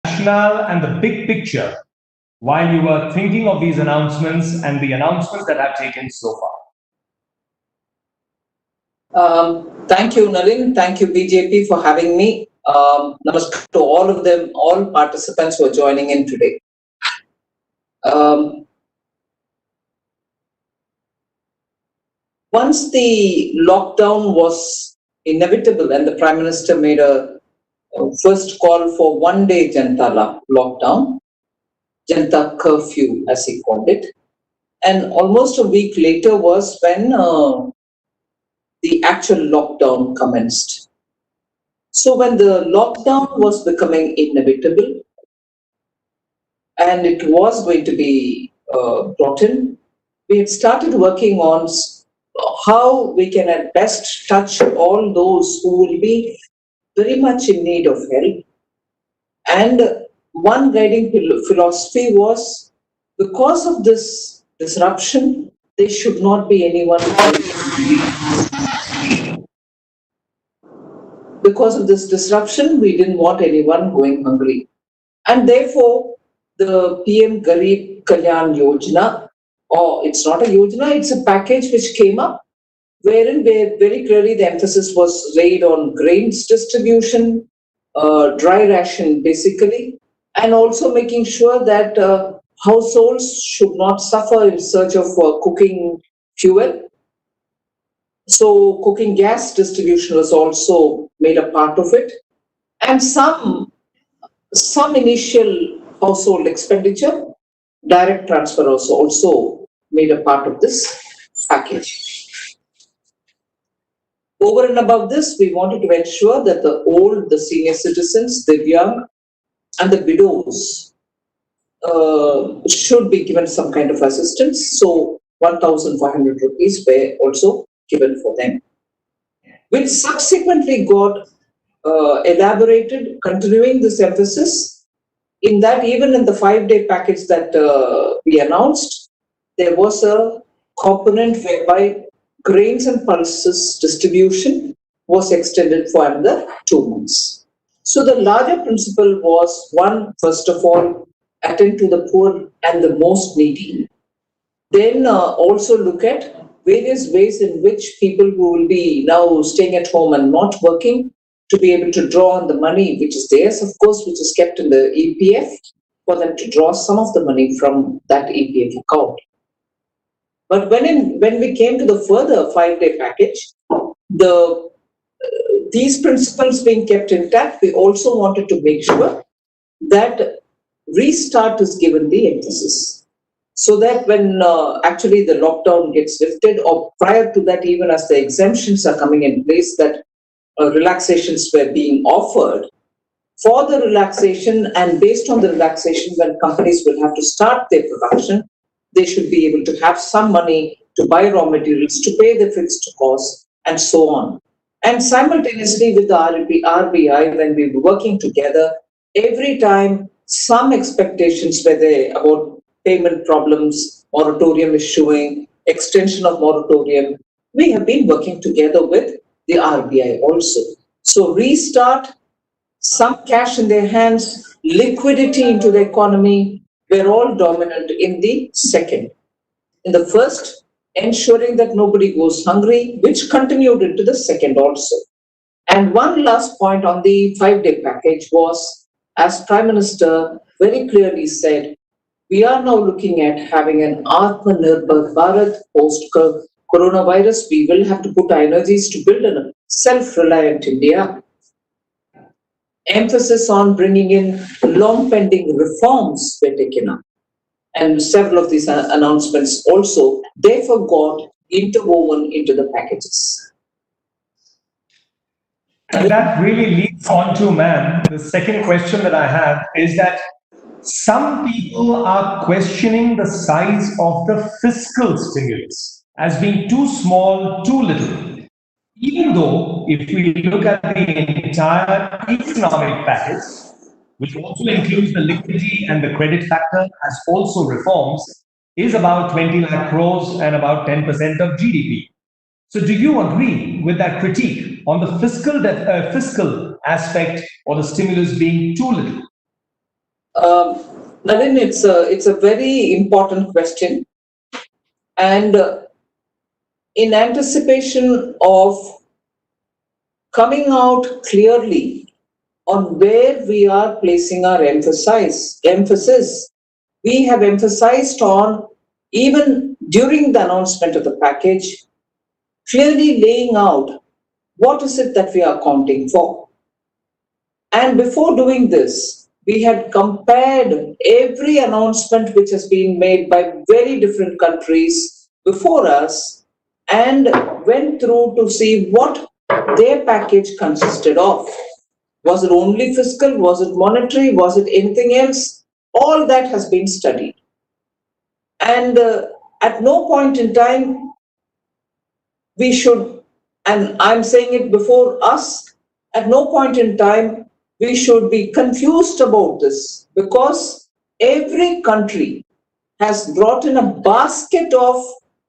rationale and the big picture while you were thinking of these announcements and the announcements that have taken so far? Thank you, Nalin. Thank you, BJP, for having me. Namaskar to all of them, all participants who are joining in today. Once the lockdown was inevitable and the Prime Minister made a first call for one-day Janata lockdown, Janata curfew as he called it, and almost a week later was when the actual lockdown commenced. So when the lockdown was becoming inevitable and it was going to be brought in, we had started working on how we can at best touch all those who will be very much in need of help. And one guiding philosophy was, because of this disruption, there should not be anyone. Because of this disruption, we didn't want anyone going hungry. And therefore, the PM Garib Kalyan Yojana, or it's not a Yojana, it's a package which came up, wherein very clearly the emphasis was laid on grains distribution, dry ration basically, and also making sure that households should not suffer in search of cooking fuel. So cooking gas distribution was also made a part of it, and some initial household expenditure, direct transfer was also made a part of this package. Over and above this, we wanted to ensure that the old, the senior citizens, the young, and the widows should be given some kind of assistance. So 1,500 rupees were also given for them, which subsequently got elaborated, continuing this emphasis, in that even in the 5-day package that we announced, there was a component whereby grains and pulses distribution was extended for another 2 months. So the larger principle was, one, first of all, attend to the poor and the most needy. Then also look at various ways in which people who will be now staying at home and not working to be able to draw on the money which is theirs, of course, which is kept in the EPF, for them to draw some of the money from that EPF account. But when we came to the further 5-day package, these principles being kept intact, we also wanted to make sure that restart is given the emphasis, so that when actually the lockdown gets lifted, or prior to that, even as the exemptions are coming in place, that relaxations were being offered. For the relaxation, and based on the relaxation, when companies will have to start their production, they should be able to have some money to buy raw materials, to pay the fixed costs, and so on. And simultaneously with the RBI, when we were working together, every time some expectations were there about payment problems, moratorium issuing, extension of moratorium, we have been working together with the RBI also. So restart, some cash in their hands, liquidity into the economy were all dominant in the second. In the first, ensuring that nobody goes hungry, which continued into the second also. And one last point on the 5-day package was, as Prime Minister very clearly said, we are now looking at having an Atma Nirbhar Bharat post-coronavirus. We will have to put our energies to build a self-reliant India. Emphasis on bringing in long-pending reforms were taken up. And several of these announcements also therefore got interwoven into the packages. And that really leads on to, ma'am, the second question that I have is that some people are questioning the size of the fiscal stimulus as being too small, too little. Even though, if we look at the entire economic package, which also includes the liquidity and the credit factor as also reforms, is about 20 lakh crores and about 10% of GDP. So do you agree with that critique on the fiscal aspect or the stimulus being too little? Nalin, it's a very important question, and in anticipation of coming out clearly on where we are placing our emphasis, we have emphasized on, even during the announcement of the package, clearly laying out what is it that we are accounting for. And before doing this, we had compared every announcement which has been made by very different countries before us and went through to see what their package consisted of. Was it only fiscal? Was it monetary? Was it anything else? All that has been studied. And at no point in time we should, and I'm saying it before us, at no point in time we should be confused about this, because every country has brought in a basket of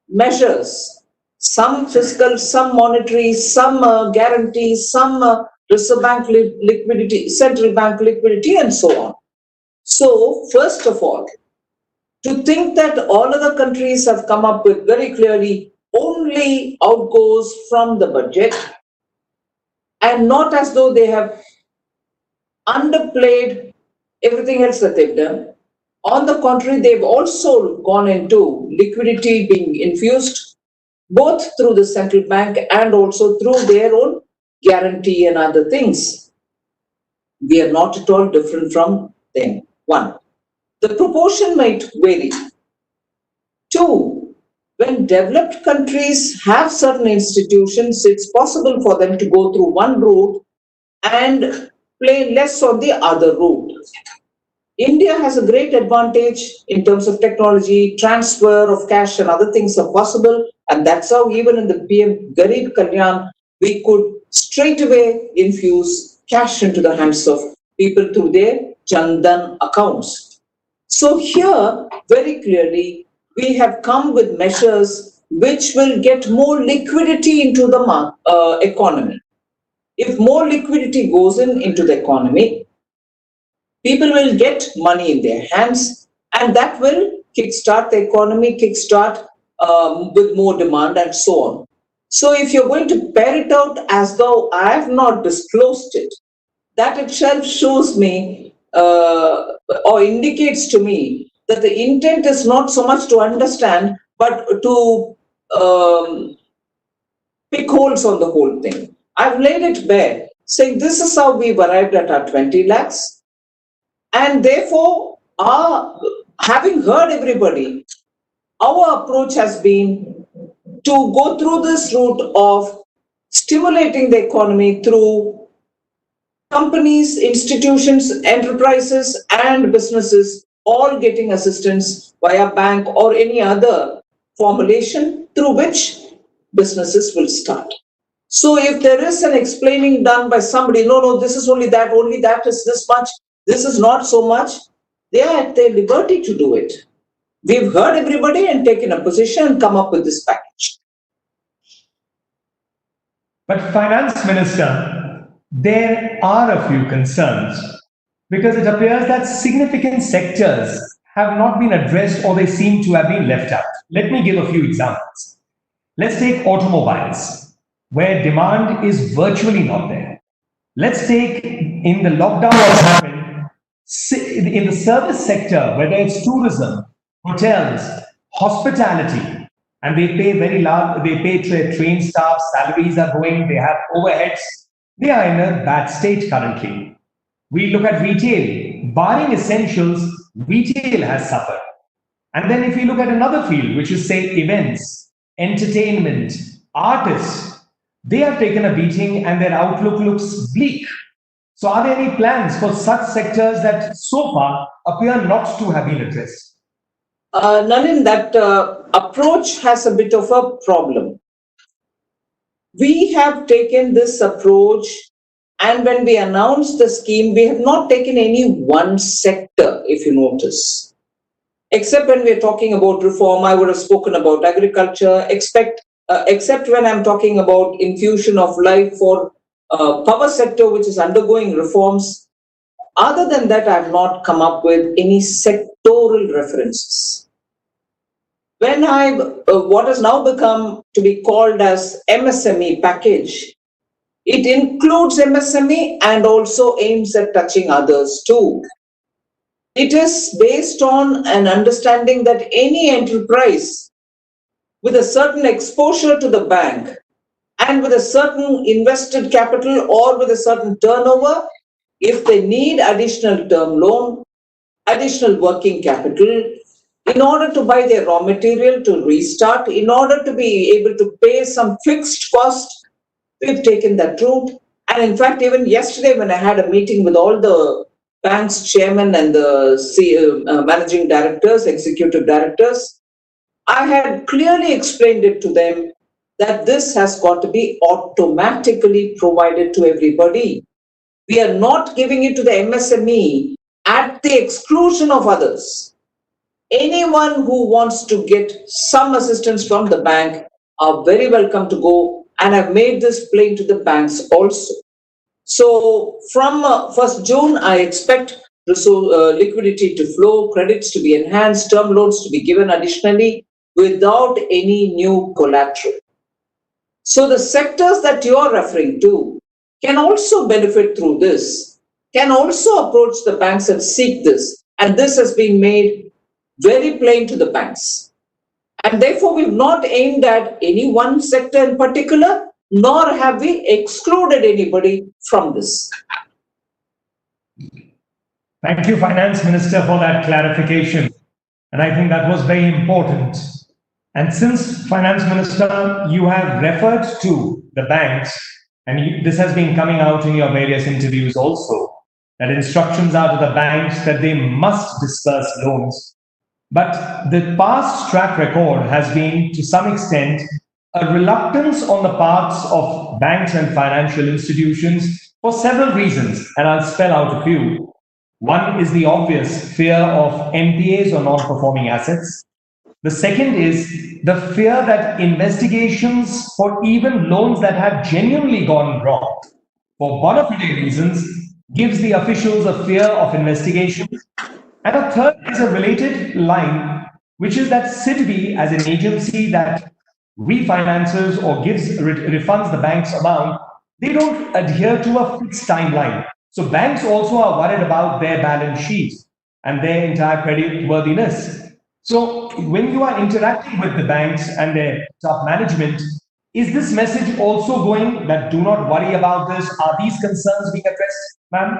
measures, some fiscal, some monetary, some guarantees, some reserve bank liquidity, central bank liquidity, and so on. So, first of all, to think that all other countries have come up with very clearly only outgoes from the budget, and not as though they have underplayed everything else that they've done. On the contrary, they've also gone into liquidity being infused both through the central bank and also through their own guarantee and other things. We are not at all different from them. One, the proportion might vary. Two, when developed countries have certain institutions, it's possible for them to go through one route and play less on the other route. India has a great advantage in terms of technology, transfer of cash and other things are possible. And that's how even in the PM Garib Kalyan, we could straight away infuse cash into the hands of people through their Jan Dhan accounts. So here, very clearly, we have come with measures which will get more liquidity into the economy. If more liquidity goes into the economy, people will get money in their hands, and that will kickstart the economy, kickstart with more demand and so on. So if you're going to bear it out as though I have not disclosed it, that itself shows me or indicates to me that the intent is not so much to understand, but to pick holes on the whole thing. I've laid it bare, saying this is how we've arrived at our 20 lakhs. And therefore, having heard everybody, our approach has been to go through this route of stimulating the economy through companies, institutions, enterprises, and businesses all getting assistance via bank or any other formulation through which businesses will start. So if there is an explaining done by somebody, no, this is only that is this much, this is not so much, they are at their liberty to do it. We've heard everybody and taken a position and come up with this package. But Finance Minister, there are a few concerns because it appears that significant sectors have not been addressed or they seem to have been left out. Let me give a few examples. Let's take automobiles, where demand is virtually not there. Let's take in the lockdown what's happened in the service sector, whether it's tourism, hotels, hospitality, and they pay very large, they pay train staff, salaries are going, they have overheads. They are in a bad state currently. We look at retail, barring essentials, retail has suffered. And then if you look at another field, which is say events, entertainment, artists, they have taken a beating and their outlook looks bleak. So are there any plans for such sectors that so far appear not to have been addressed? Nalin, that approach has a bit of a problem. We have taken this approach, and when we announced the scheme, we have not taken any one sector, if you notice. Except when we are talking about reform, I would have spoken about agriculture, except when I'm talking about infusion of life for power sector, which is undergoing reforms. Other than that, I have not come up with any sectoral references. When what has now become to be called as MSME package, it includes MSME and also aims at touching others too. It is based on an understanding that any enterprise with a certain exposure to the bank and with a certain invested capital or with a certain turnover, if they need additional term loan, additional working capital, in order to buy their raw material to restart, in order to be able to pay some fixed cost, we've taken that route. And in fact, even yesterday when I had a meeting with all the bank's chairman and the managing directors, executive directors, I had clearly explained it to them that this has got to be automatically provided to everybody. We are not giving it to the MSME at the exclusion of others. Anyone who wants to get some assistance from the bank are very welcome to go, and I've made this plain to the banks also. So from 1st June, I expect liquidity to flow, credits to be enhanced, term loans to be given additionally without any new collateral. So the sectors that you're referring to can also benefit through this, can also approach the banks and seek this. And this has been made very plain to the banks. And therefore, we've not aimed at any one sector in particular, nor have we excluded anybody from this. Thank you, Finance Minister, for that clarification. And I think that was very important. And since, Finance Minister, you have referred to the banks, and this has been coming out in your various interviews also, that instructions are to the banks that they must disperse loans. But the past track record has been, to some extent, a reluctance on the parts of banks and financial institutions for several reasons, and I'll spell out a few. One is the obvious fear of NPAs or non-performing assets. The second is the fear that investigations for even loans that have genuinely gone wrong for bona fide reasons gives the officials a fear of investigation. And a third is a related line, which is that SIDBI, as an agency that refinances or refunds the bank's amount, they don't adhere to a fixed timeline. So banks also are worried about their balance sheets and their entire credit worthiness. So when you are interacting with the banks and their top management, is this message also going that do not worry about this? Are these concerns being addressed, ma'am?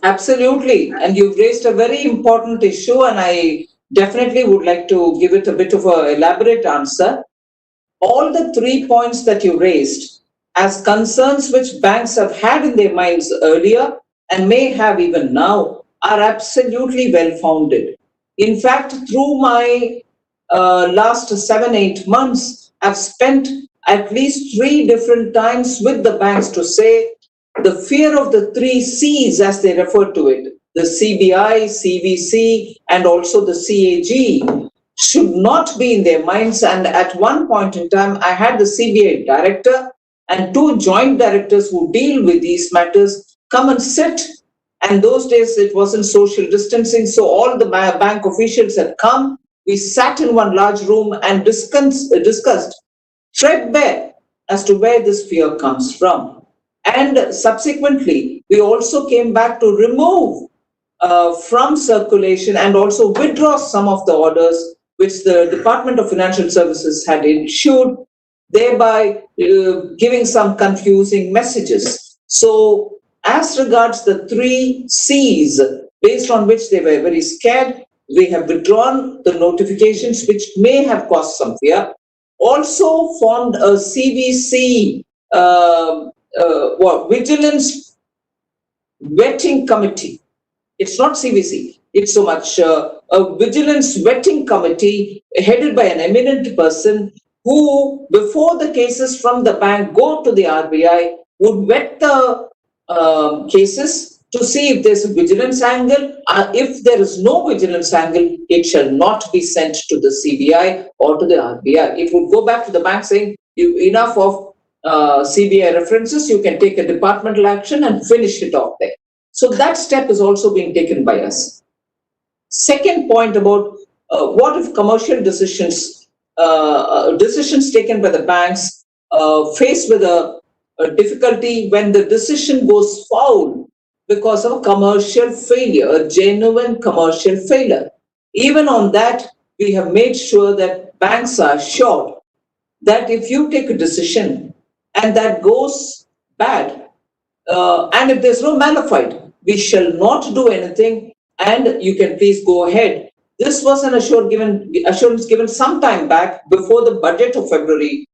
Absolutely. And you've raised a very important issue, and I definitely would like to give it a bit of an elaborate answer. All the 3 points that you raised as concerns which banks have had in their minds earlier and may have even now are absolutely well-founded. In fact, through my last 7-8 months, I've spent at least 3 different times with the banks to say the fear of the 3 C's, as they refer to it, the CBI, CVC, and also the CAG, should not be in their minds. And at one point in time, I had the CBI director and 2 joint directors who deal with these matters come and sit. And those days it wasn't social distancing, so all the bank officials had come. We sat in one large room and discussed threadbare as to where this fear comes from. And subsequently, we also came back to remove from circulation and also withdraw some of the orders which the Department of Financial Services had issued, thereby giving some confusing messages. So as regards the 3 C's, based on which they were very scared, we have withdrawn the notifications which may have caused some fear. Also formed a CVC Vigilance Vetting Committee. It's not CVC, it's so much a Vigilance Vetting Committee headed by an eminent person who, before the cases from the bank go to the RBI, would vet the cases to see if there's a vigilance angle. If there is no vigilance angle, it shall not be sent to the CBI or to the RBI. It would go back to the bank saying, enough of CBI references, you can take a departmental action and finish it off there. So that step is also being taken by us. Second point about what if commercial decisions taken by the banks faced with a difficulty when the decision goes foul because of commercial failure, a genuine commercial failure. Even on that, we have made sure that banks are sure that if you take a decision and that goes bad, and if there's no malified, we shall not do anything, and you can please go ahead. This was an assurance given some time back before the budget of February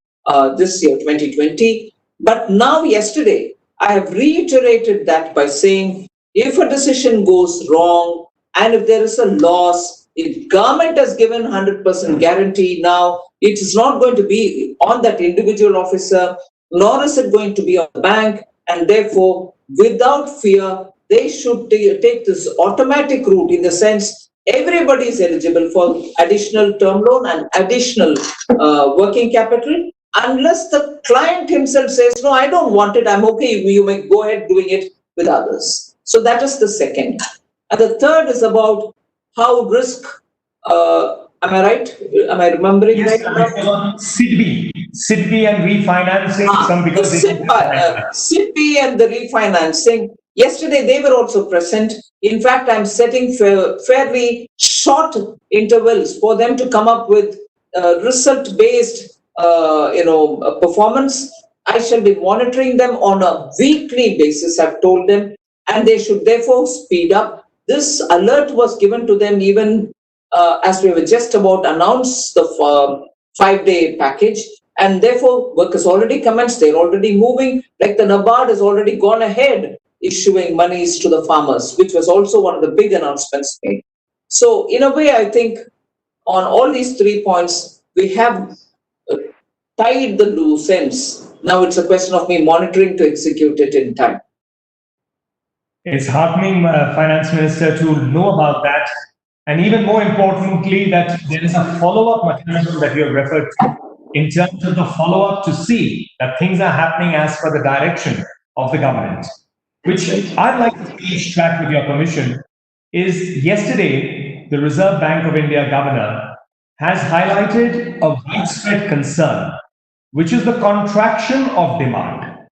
this year, 2020. But now, yesterday, I have reiterated that by saying if a decision goes wrong and if there is a loss, if government has given 100% guarantee now, it is not going to be on that individual officer, nor is it going to be on the bank, and therefore, without fear, they should take this automatic route in the sense everybody is eligible for additional term loan and additional working capital unless the client himself says, no, I don't want it, I'm okay, you may go ahead doing it with others. So that is the second. And the third is about how risk, am I right? Am I remembering Yes, right? SIDBI and refinancing, because SIDBI and the refinancing. Yesterday they were also present. In fact, I'm setting fairly short intervals for them to come up with result-based, performance. I shall be monitoring them on a weekly basis, I've told them, and they should therefore speed up. This alert was given to them even as we were just about announced the 5-day package, and therefore work has already commenced. They're already moving. Like the NABARD has already gone ahead issuing monies to the farmers, which was also one of the big announcements made. So in a way, I think on all these 3 points, we have tied the loose ends. Now it's a question of me monitoring to execute it in time. It's heartening, Finance Minister, to know about that. And even more importantly, that there is a follow-up mechanism that you have referred to in terms of the follow-up to see that things are happening as per the direction of the government. Which I'd like to please track with your permission is yesterday, the Reserve Bank of India governor has highlighted a widespread concern, which is the contraction of demand.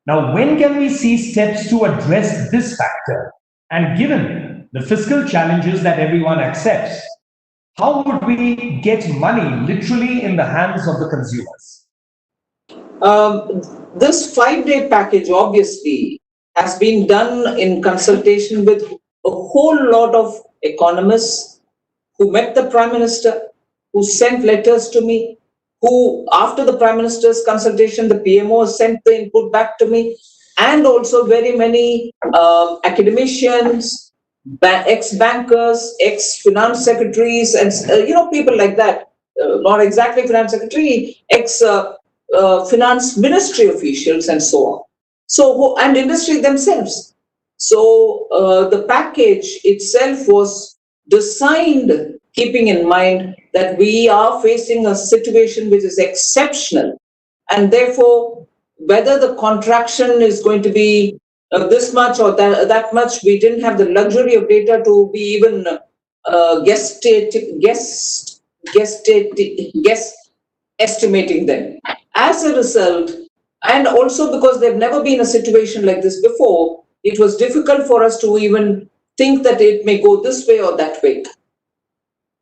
Now, when can we see steps to address this factor? And given the fiscal challenges that everyone accepts, how would we get money literally in the hands of the consumers? This 5-day package obviously has been done in consultation with a whole lot of economists who met the Prime Minister, who sent letters to me, who, after the Prime Minister's consultation, the PMO sent the input back to me, and also very many academicians, ex-bankers, ex-finance secretaries, and people like that. Not exactly finance secretary, ex-finance ministry officials, and so on. So, and industry themselves. So the package itself was designed keeping in mind that we are facing a situation which is exceptional, and therefore whether the contraction is going to be this much or that much, we didn't have the luxury of data to be even estimating them. As a result, and also because there've never been a situation like this before, it was difficult for us to even think that it may go this way or that way.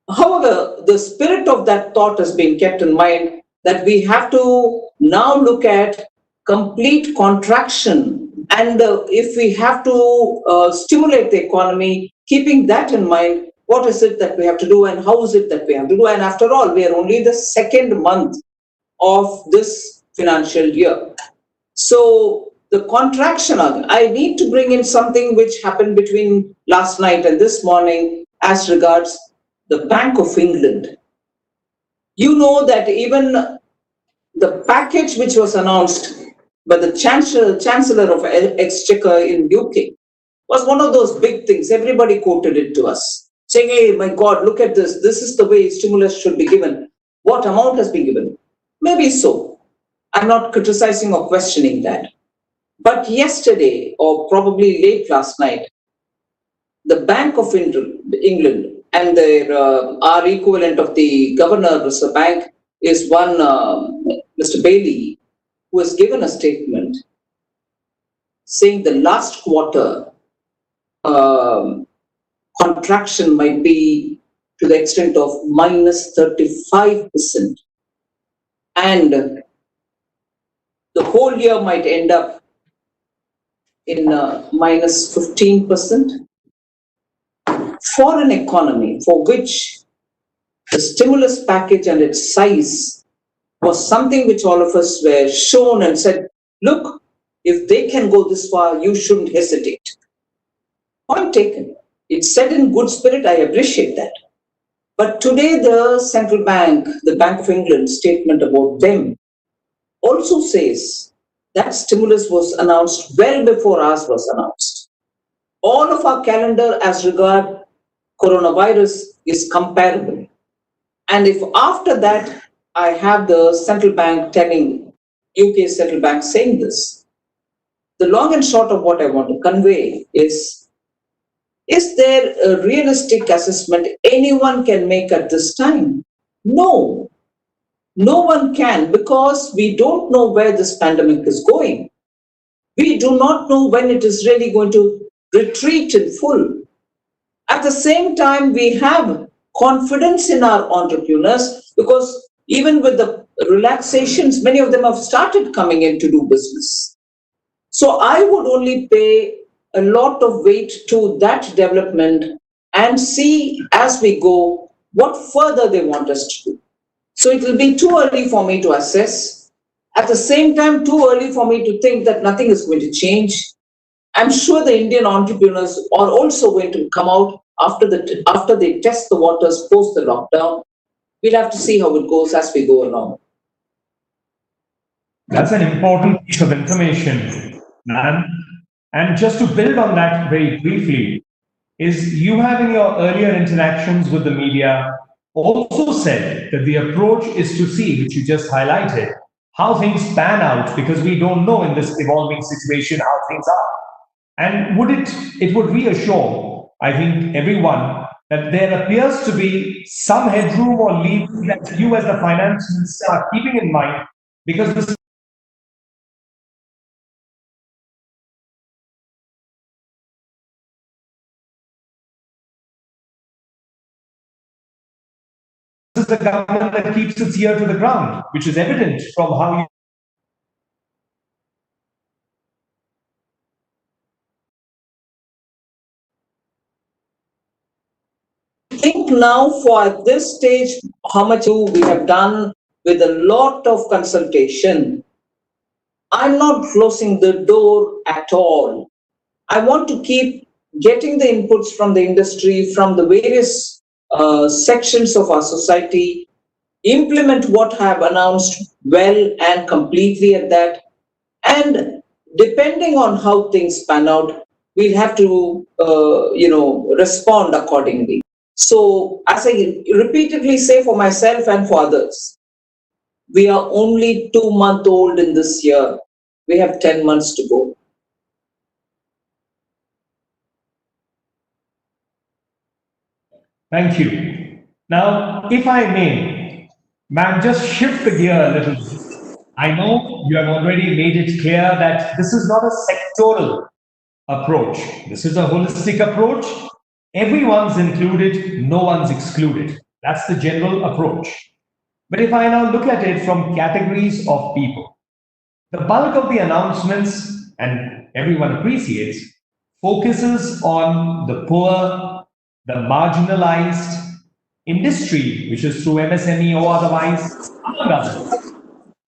However, the spirit of that thought has been kept in mind, that we have to now look at complete contraction, and if we have to stimulate the economy, keeping that in mind, what is it that we have to do and how is it that we have to do? And after all, we are only the second month of this financial year. So the contraction, I need to bring in something which happened between last night and this morning as regards the Bank of England. You know that even the package which was announced by the Chancellor of Exchequer in UK was one of those big things. Everybody quoted it to us, saying, hey, my God, look at this. This is the way stimulus should be given. What amount has been given? Maybe so. I'm not criticizing or questioning that. But yesterday, or probably late last night, the Bank of England and their our equivalent of the governor Reserve Bank is one Mr. Bailey, who has given a statement saying the last quarter um, contraction might be to the extent of minus 35%, and the whole year might end up in minus 15%. For an economy for which the stimulus package and its size was something which all of us were shown and said, look, if they can go this far, you shouldn't hesitate. Point taken. It's said in good spirit, I appreciate that. But today the central bank, the Bank of England statement about them also says that stimulus was announced well before ours was announced. All of our calendar as regard coronavirus is comparable. And if after that I have the central bank telling, UK central bank saying this, the long and short of what I want to convey is there a realistic assessment anyone can make at this time? No. No one can, because we don't know where this pandemic is going. We do not know when it is really going to retreat in full. At the same time, we have confidence in our entrepreneurs, because even with the relaxations, many of them have started coming in to do business. So I would only pay a lot of weight to that development and see as we go what further they want us to do. So it will be too early for me to assess. At the same time, too early for me to think that nothing is going to change. I'm sure the Indian entrepreneurs are also going to come out after they test the waters post the lockdown. We'll have to see how it goes as we go along. That's an important piece of information, ma'am. And just to build on that very briefly, is you have in your earlier interactions with the media also said that the approach is to see, which you just highlighted, how things pan out, because we don't know in this evolving situation how things are. And it would reassure, I think, everyone that there appears to be some headroom or leeway that you as the finance minister are keeping in mind, because this is the government that keeps its ear to the ground, which is evident from how you think now for this stage, how much we have done with a lot of consultation. I'm not closing the door at all. I want to keep getting the inputs from the industry, from the various sections of our society, implement what I have announced well and completely at that. And depending on how things pan out, we'll have to, respond accordingly. So, as I repeatedly say for myself and for others, we are only 2 months old in this year. We have 10 months to go. Thank you. Now, if I may, ma'am, just shift the gear a little bit. I know you have already made it clear that this is not a sectoral approach. This is a holistic approach. Everyone's included, no one's excluded. That's the general approach. But if I now look at it from categories of people, the bulk of the announcements, and everyone appreciates, focuses on the poor, the marginalized industry, which is through MSME or otherwise, among others.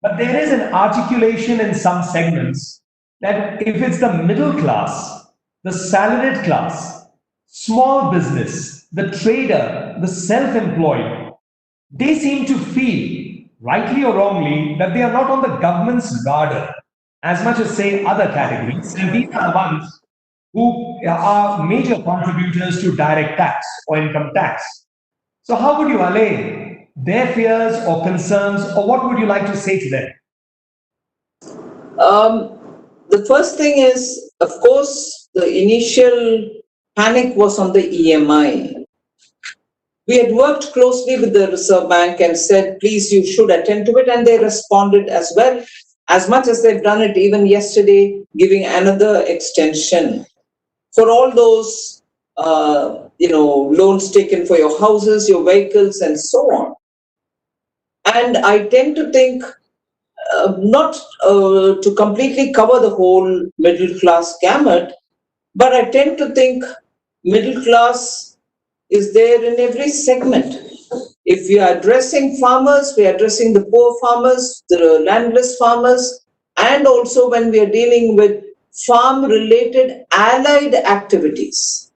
But there is an articulation in some segments that if it's the middle class, the salaried class, small business, the trader, the self-employed, they seem to feel, rightly or wrongly, that they are not on the government's radar as much as, say, other categories. And these are the ones who are major contributors to direct tax or income tax. So how would you allay their fears or concerns, or what would you like to say to them? The first thing is, of course, the initial panic was on the EMI. We had worked closely with the Reserve Bank and said, please, you should attend to it. And they responded as well, as much as they've done it even yesterday, giving another extension for all those, loans taken for your houses, your vehicles, and so on. And I tend to think not to completely cover the whole middle class gamut, but I tend to think middle class is there in every segment. If we are addressing farmers, we are addressing the poor farmers, the landless farmers, and also when we are dealing with farm-related allied activities,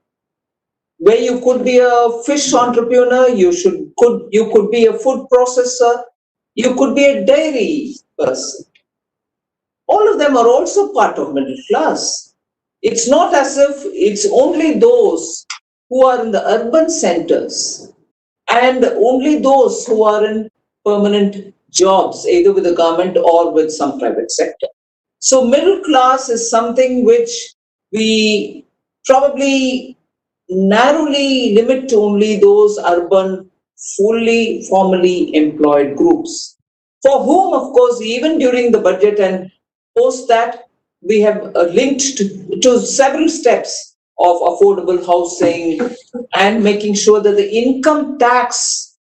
where you could be a fish entrepreneur, you could be a food processor, you could be a dairy person. All of them are also part of middle class. It's not as if it's only those who are in the urban centers and only those who are in permanent jobs, either with the government or with some private sector. So middle class is something which we probably narrowly limit to only those urban, fully formally employed groups, for whom, of course, even during the budget and post that, we have linked to several steps of affordable housing and making sure that the income tax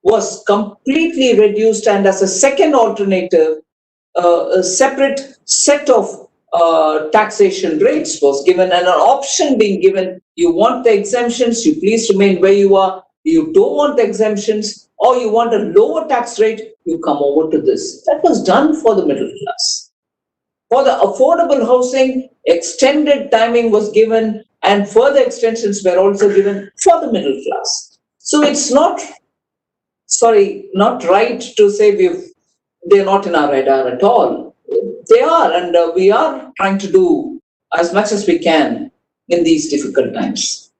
was completely reduced, and as a second alternative, a separate set of taxation rates was given and an option being given. You want the exemptions, you please remain where you are. You don't want the exemptions or you want a lower tax rate, you come over to this. That was done for the middle class. For the affordable housing, extended timing was given and further extensions were also given for the middle class. So it's not right to say they're not in our radar at all. They are, and we are trying to do as much as we can in these difficult times.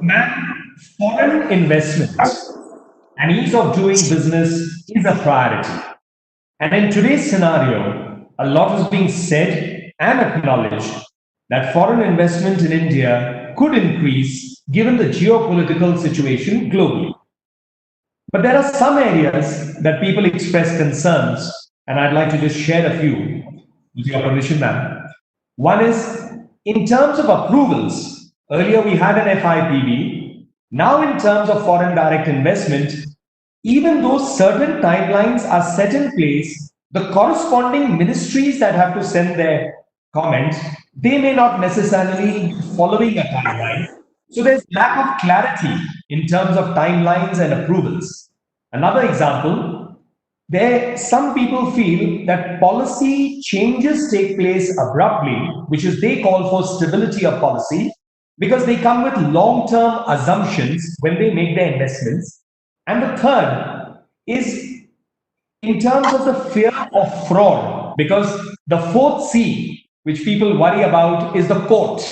Ma'am, foreign investment and ease of doing business is a priority. And in today's scenario, a lot is being said and acknowledged that foreign investment in India could increase given the geopolitical situation globally. But there are some areas that people express concerns, and I'd like to just share a few with your permission, ma'am. One is in terms of approvals. Earlier we had an FIPB. Now, in terms of foreign direct investment, even though certain timelines are set in place, the corresponding ministries that have to send their comments, they may not necessarily be following a timeline. So there's lack of clarity in terms of timelines and approvals. Another example, some people feel that policy changes take place abruptly, which is they call for stability of policy, because they come with long-term assumptions when they make their investments. And the third is in terms of the fear of fraud, because the fourth C, which people worry about, is the court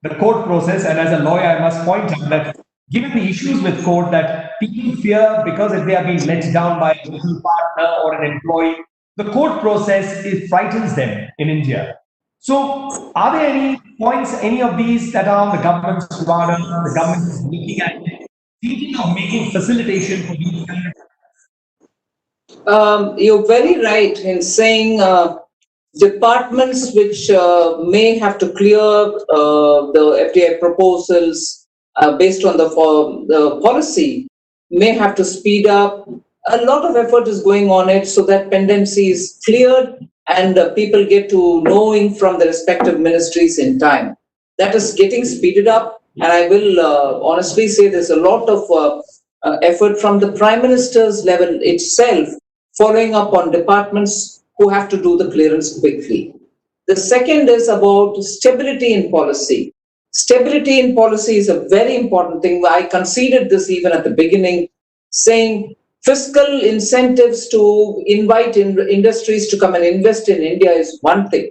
process. And as a lawyer, I must point out that given the issues with court, that people fear because if they are being let down by a business partner or an employee, the court process, it frightens them in India. So are there any points, any of these that are on the government's radar, the government is looking at it, thinking of making facilitation for these kind of? You're very right in saying departments which may have to clear the FDI proposals based on the policy may have to speed up. A lot of effort is going on it so that pendency is cleared and people get to knowing from the respective ministries in time. That is getting speeded up, and I will honestly say there's a lot of effort from the Prime Minister's level itself, following up on departments who have to do the clearance quickly. The second is about stability in policy. Stability in policy is a very important thing. I conceded this even at the beginning, saying fiscal incentives to invite industries to come and invest in India is one thing.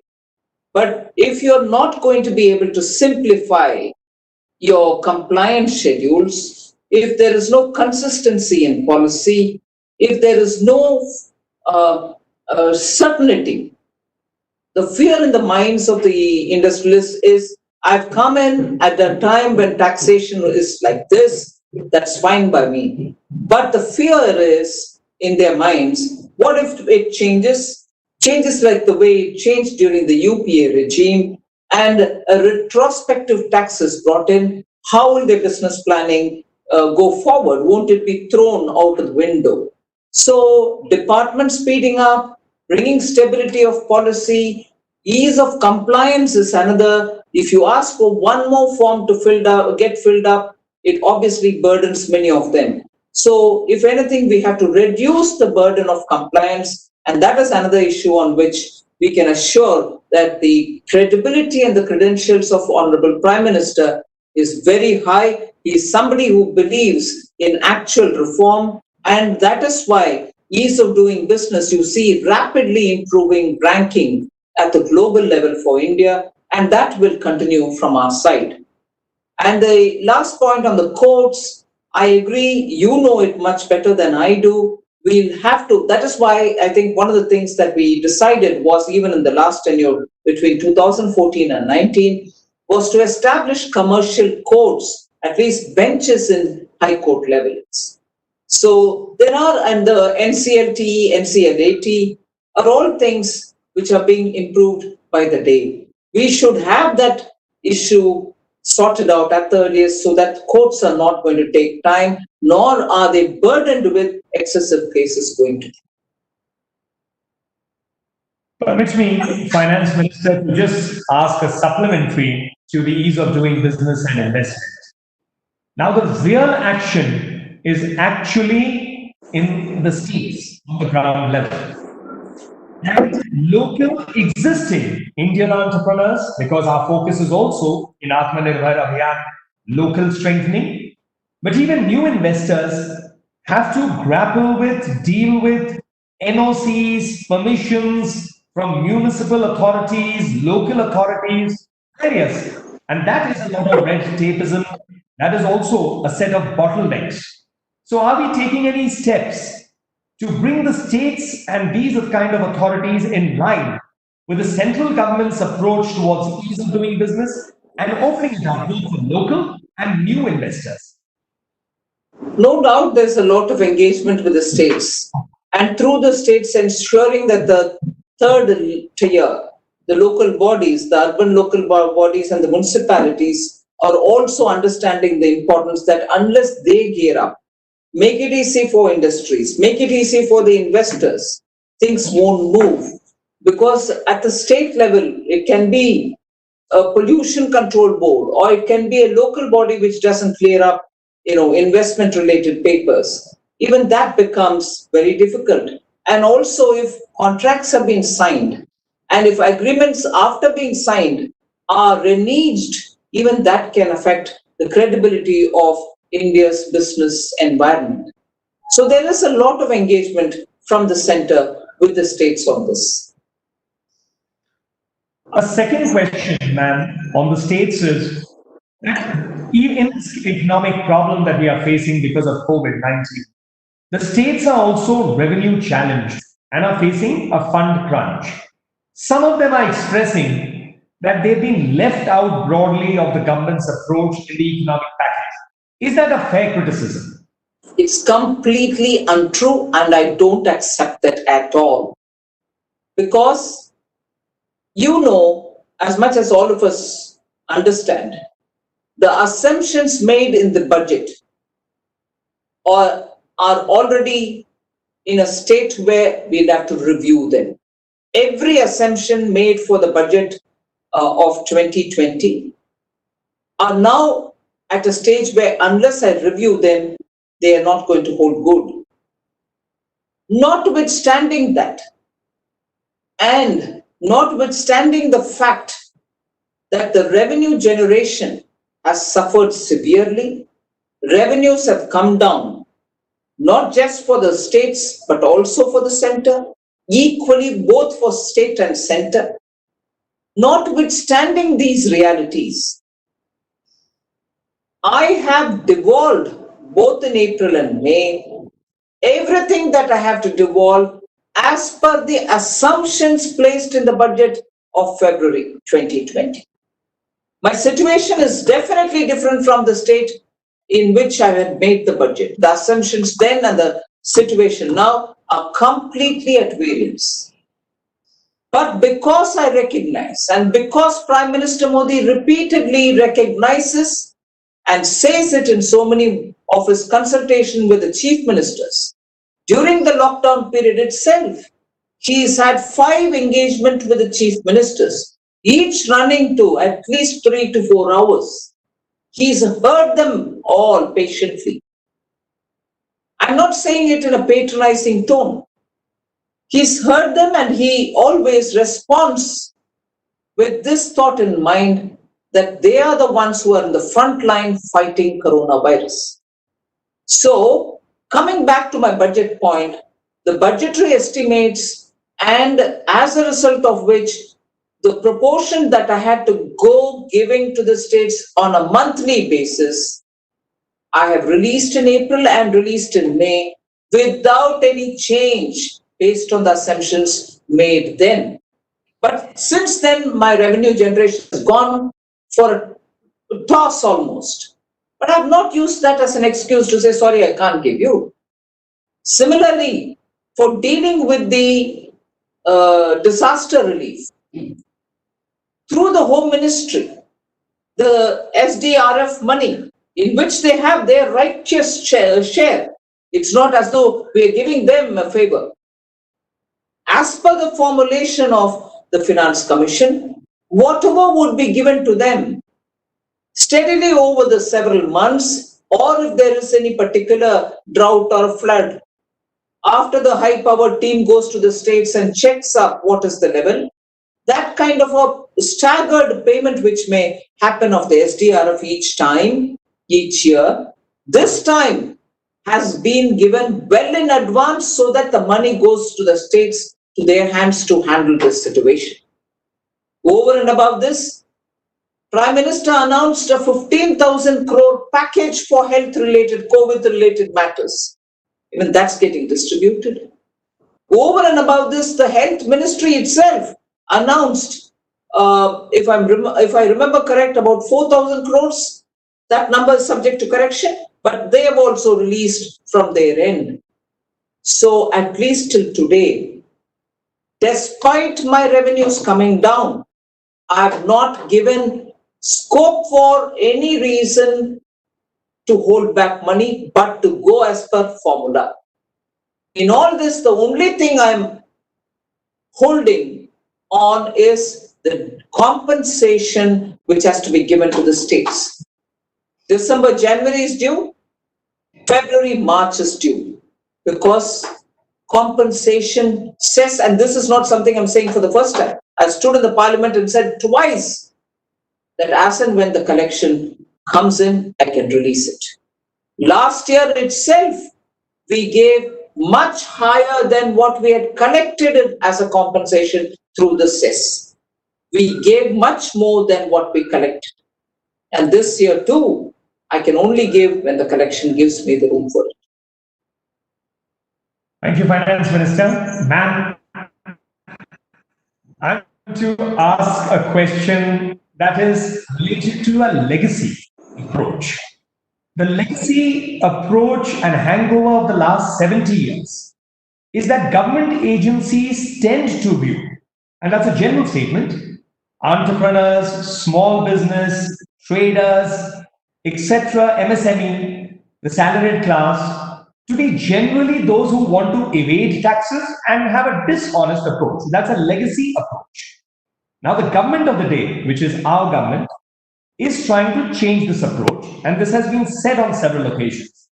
But if you're not going to be able to simplify your compliance schedules, if there is no consistency in policy, if there is no certainty, the fear in the minds of the industrialists is, I've come in at a time when taxation is like this, that's fine by me. But the fear is in their minds, what if it changes? Changes like the way it changed during the UPA regime, and a retrospective tax is brought in. How will their business planning go forward? Won't it be thrown out of the window? So, department speeding up, bringing stability of policy, ease of compliance is another. If you ask for one more form to get filled up, it obviously burdens many of them. So, if anything, we have to reduce the burden of compliance, and that is another issue on which we can assure that the credibility and the credentials of Honorable Prime Minister is very high. He is somebody who believes in actual reform, and that is why ease of doing business, you see rapidly improving ranking at the global level for India, and that will continue from our side. And the last point on the courts, I agree, you know it much better than I do. We'll have to, that is why I think one of the things that we decided was, even in the last tenure between 2014 and 19, was to establish commercial courts, at least benches in high court levels. So there are, and the NCLT, NCLAT are all things which are being improved by the day. We should have that issue sorted out at the earliest so that courts are not going to take time, nor are they burdened with excessive cases going to. Permit me, Finance Minister, to just ask a supplementary to the ease of doing business and investment. Now, the real action is actually in the states on the ground level. And local existing Indian entrepreneurs, because our focus is also in Atmanirbhar Abhiyan, local strengthening, but even new investors have to grapple with, deal with NOCs, permissions from municipal authorities, local authorities, various. And that is a lot of red tapeism. That is also a set of bottlenecks. So are we taking any steps to bring the states and these kind of authorities in line with the central government's approach towards ease of doing business and opening it up both for local and new investors? No doubt there's a lot of engagement with the states, and through the states ensuring that the third tier, the local bodies, the urban local bodies and the municipalities are also understanding the importance that unless they gear up, make it easy for industries, make it easy for the investors, things won't move. Because at the state level, it can be a pollution control board, or it can be a local body which doesn't clear up, investment related papers. Even that becomes very difficult. And also, if contracts have been signed, and if agreements after being signed are reneged, even that can affect the credibility of India's business environment. So there is a lot of engagement from the center with the states on this. A second question, ma'am, on the states is, even in this economic problem that we are facing because of COVID-19, the states are also revenue challenged and are facing a fund crunch. Some of them are expressing that they've been left out broadly of the government's approach in the economic package. Is that a fair criticism? It's completely untrue, and I don't accept that at all. Because, as much as all of us understand, the assumptions made in the budget are already in a state where we'll have to review them. Every assumption made for the budget of 2020 are now at a stage where, unless I review them, they are not going to hold good. Notwithstanding that, and notwithstanding the fact that the revenue generation has suffered severely, revenues have come down, not just for the states, but also for the center, equally both for state and center. Notwithstanding these realities, I have devolved both in April and May, everything that I have to devolve as per the assumptions placed in the budget of February 2020. My situation is definitely different from the state in which I had made the budget. The assumptions then and the situation now are completely at variance. But because I recognize, and because Prime Minister Modi repeatedly recognizes and says it in so many of his consultations with the chief ministers, during the lockdown period itself, he's had 5 engagements with the chief ministers, each running to at least 3 to 4 hours. He's heard them all patiently. I'm not saying it in a patronizing tone. He's heard them and he always responds with this thought in mind that they are the ones who are in the front line fighting coronavirus. So, coming back to my budget point, the budgetary estimates, and as a result of which, the proportion that I had to go giving to the states on a monthly basis, I have released in April and released in May without any change based on the assumptions made then. But since then, my revenue generation has gone for a toss almost. But I've not used that as an excuse to say, sorry, I can't give you. Similarly, for dealing with the disaster relief, through the Home Ministry, the SDRF money, in which they have their righteous share. It's not as though we are giving them a favor. As per the formulation of the Finance Commission, whatever would be given to them steadily over the several months, or if there is any particular drought or flood, after the high-powered team goes to the states and checks up what is the level, that kind of a staggered payment which may happen of the SDRF each time, each year, this time has been given well in advance so that the money goes to the states, to their hands to handle this situation. Over and above this, Prime Minister announced a 15,000 crore package for health-related, COVID-related matters. Even that's getting distributed. Over and above this, the Health Ministry itself announced, if I remember correct, about 4,000 crores. That number is subject to correction, but they have also released from their end. So at least till today, despite my revenues coming down, I have not given scope for any reason to hold back money, but to go as per formula. In all this, the only thing I'm holding on is the compensation which has to be given to the states. December, January is due, February, March is due, because compensation says, and this is not something I'm saying for the first time, I stood in the parliament and said twice that as and when the collection comes in, I can release it. Last year itself, we gave much higher than what we had collected as a compensation through the cess. We gave much more than what we collected. And this year too, I can only give when the collection gives me the room for it. Thank you, Finance Minister. Ma'am, I'm going to ask a question that is related to a legacy approach. The legacy approach and hangover of the last 70 years is that government agencies tend to view, and that's a general statement, entrepreneurs, small business, traders, etc., MSME, the salaried class, to be generally those who want to evade taxes and have a dishonest approach. That's a legacy approach. Now, the government of the day, which is our government, is trying to change this approach, and this has been said on several occasions.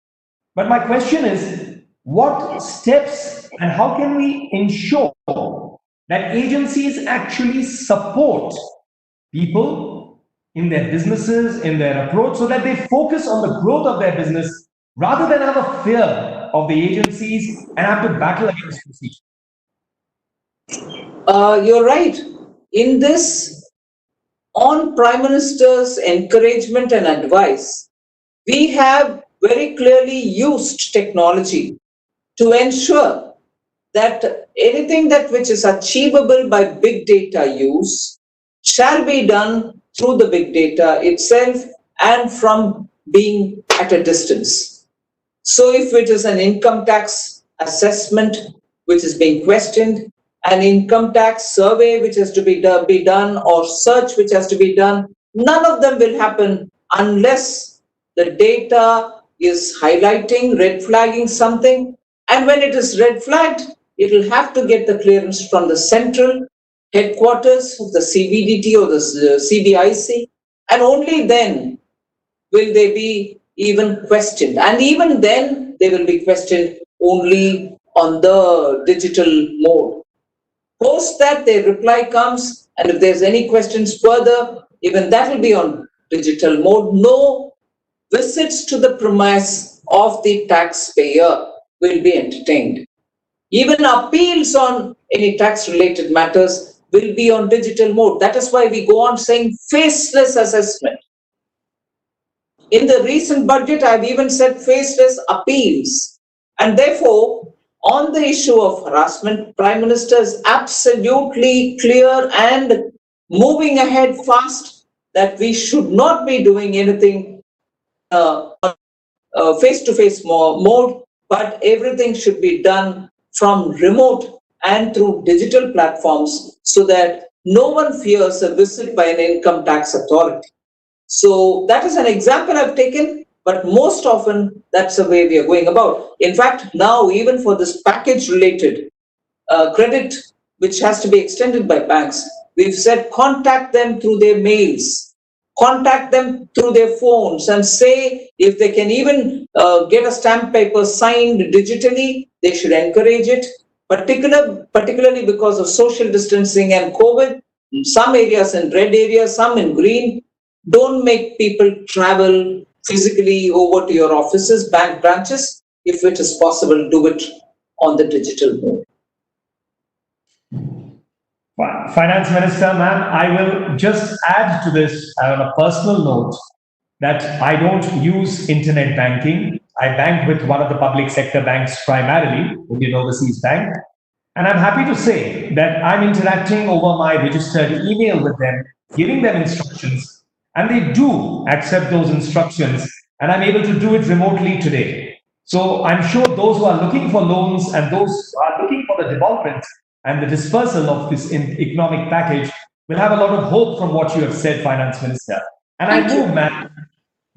But my question is, what steps and how can we ensure that agencies actually support people in their businesses, in their approach, so that they focus on the growth of their business rather than have a fear of the agencies and have to battle against procedure? You're right. In this, on Prime Minister's encouragement and advice, we have very clearly used technology to ensure that anything that which is achievable by big data use shall be done through the big data itself and from being at a distance. So if it is an income tax assessment which is being questioned, an income tax survey which has to be done, or search which has to be done, none of them will happen unless the data is highlighting, red flagging something. And when it is red flagged, it will have to get the clearance from the central headquarters of the CBDT or the CBIC, and only then will they be even questioned. And even then, they will be questioned only on the digital mode. Post that, their reply comes, and if there's any questions further, even that will be on digital mode. No visits to the premise of the taxpayer will be entertained. Even appeals on any tax-related matters will be on digital mode. That is why we go on saying faceless assessment. In the recent budget, I've even said faceless appeals. And therefore, on the issue of harassment, Prime Minister is absolutely clear and moving ahead fast that we should not be doing anything face-to-face mode, but everything should be done from remote and through digital platforms so that no one fears a visit by an income tax authority. So that is an example I've taken, but most often that's the way we are going about. In fact, now even for this package related credit, which has to be extended by banks, we've said contact them through their mails, contact them through their phones, and say if they can even get a stamp paper signed digitally, they should encourage it, particularly because of social distancing and COVID. Some areas in red areas, some in green. Don't make people travel physically over to your offices, bank branches. If it is possible, do it on the digital mode. Finance Minister, ma'am, I will just add to this on a personal note that I don't use internet banking. I bank with one of the public sector banks primarily, Indian Overseas Bank. And I'm happy to say that I'm interacting over my registered email with them, giving them instructions, and they do accept those instructions, and I'm able to do it remotely today. So I'm sure those who are looking for loans and those who are looking for the development and the dispersal of this economic package will have a lot of hope from what you have said, Finance Minister. And I move, ma'am.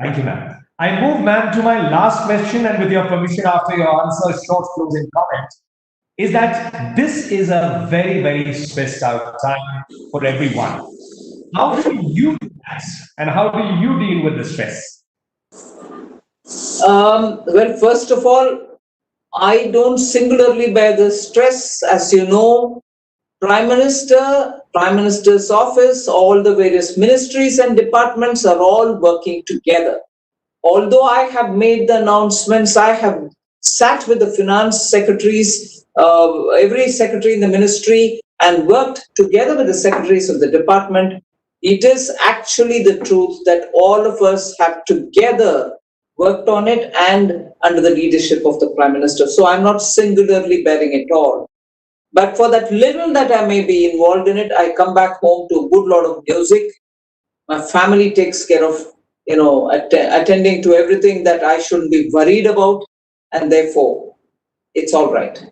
Thank you, ma'am. I move, ma'am, to my last question, and with your permission, after your answer, a short closing comment, is that this is a very, very stressed out time for everyone. How do you do that? And how do you deal with the stress? Well, first of all, I don't singularly bear the stress. As you know, Prime Minister, Prime Minister's office, all the various ministries and departments are all working together. Although I have made the announcements, I have sat with the finance secretaries, every secretary in the ministry, and worked together with the secretaries of the department. It is actually the truth that all of us have together worked on it and under the leadership of the Prime Minister. So I'm not singularly bearing it all. But for that little that I may be involved in it, I come back home to a good lot of music. My family takes care of, attending to everything that I shouldn't be worried about. And therefore, it's all right.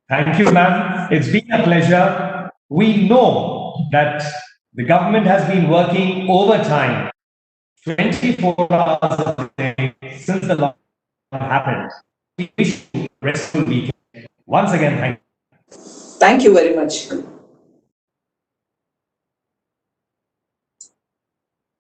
Thank you, ma'am. It's been a pleasure. We know that the government has been working overtime 24 hours a day since the lockdown happened. We wish you a restful weekend. Once again, thank you. Thank you very much.